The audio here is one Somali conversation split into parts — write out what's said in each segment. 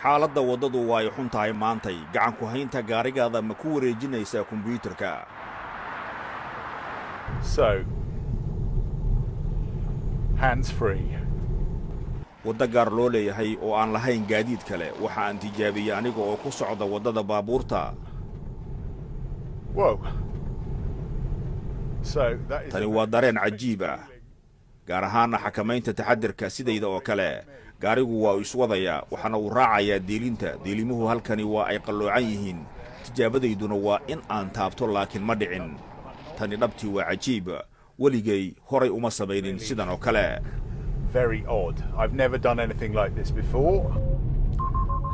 xaaladda waddadu waa ay xun tahay maantay gacan ku haynta gaarigaada ma ku wareejinaysaa kombiyuutarka. So, hands free. wadda gaar loo leeyahay oo aan lahayn gaadiid kale waxa aan tijaabiyey aniga oo ku socda waddada baabuurta. Whoa. So that is tani waa dareen cajiib ah gaar ahaana xakamaynta taxadirka sidayda oo kale. gaarigu waa iswadaya waxaana uu raacayaa deelinta. deelimuhu halkani waa ay qalloocan yihiin. tijaabadayduna waa in aan taabto laakiin ma dhicin. tani dhabtii waa cajiib. weligay horay uma samaynin sidan oo kale. very odd. I've never done anything like this before.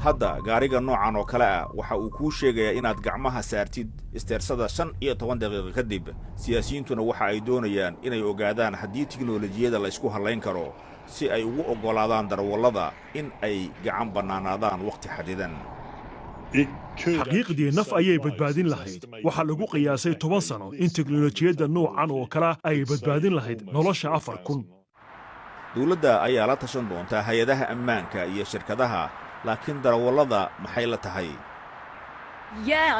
hadda gaariga noocan oo kale ah waxa uu kuu sheegayaa inaad gacmaha saartid isteersada 15 daqiiqo kadib. siyaasiyiintuna waxa ay doonayaan inay ogaadaan haddii tiknoolajiyada la isku halayn karo si ay ugu oggolaadaan darawallada in ay gacan bannaanaadaan waqti xadidan. xaqiiqdii naf ayay badbaadin lahayd. waxaa lagu qiyaasay 10 sano in tiknoolajiyadda noocan oo kale ay badbaadin lahayd nolosha 4,000. dawladda ayaa la tashan doontaa hay-adaha ammaanka iyo shirkadaha, laakiin darawallada maxay la tahay?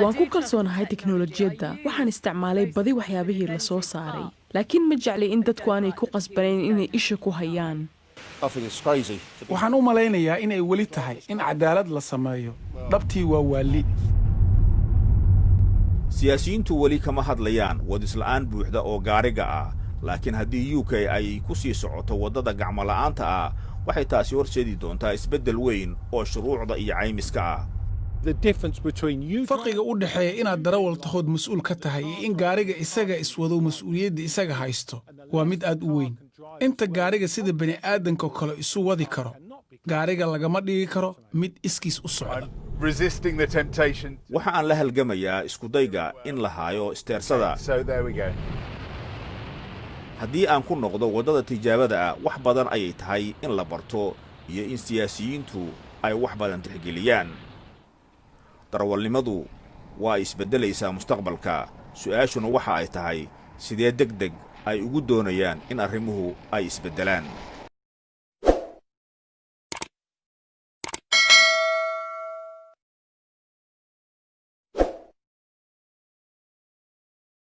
waan ku kalsoonahay tiknoolajiyadda. waxaan isticmaalay badi waxyaabihii la soo saaray, laakiin ma jeclay in dadku aanay ku qasbanayn inay isha ku hayaan. waxaan u malaynayaa inay weli tahay in cadaalad la sameeyo. dhabtii waa waali. siyaasiyiintu weli kama hadlayaan wadisla'aan buuxda oo gaariga ah, laakiin haddii UK ay ku sii socoto waddada gacmola'aanta ah waxay taasi horseedi doontaa isbeddel weyn oo shuruucda iyo caymiska ah. farqiga u dhexeeya inaad darawal tahood mas'uul ka tahay iyo in gaariga isaga iswado mas'uuliyadda isaga haysto waa mid aad u weyn. inta gaariga sida bani'aadanka kale isu wadi karo, gaariga lagama dhigi karo mid iskiis u socda. waxa aan la halgamayaa iskudayga in la haayo isteersada. haddii aan ku noqdo waddada tijaabada ah wax badan ayay tahay in la barto iyo in siyaasiyiintu ay wax badan tixgeliyaan. darawalnimadu waa isbeddelaysaa mustaqbalka. su'aashuna waxa ay tahay sidee degdeg ay ugu doonayaan in arrimuhu ay isbeddelaan.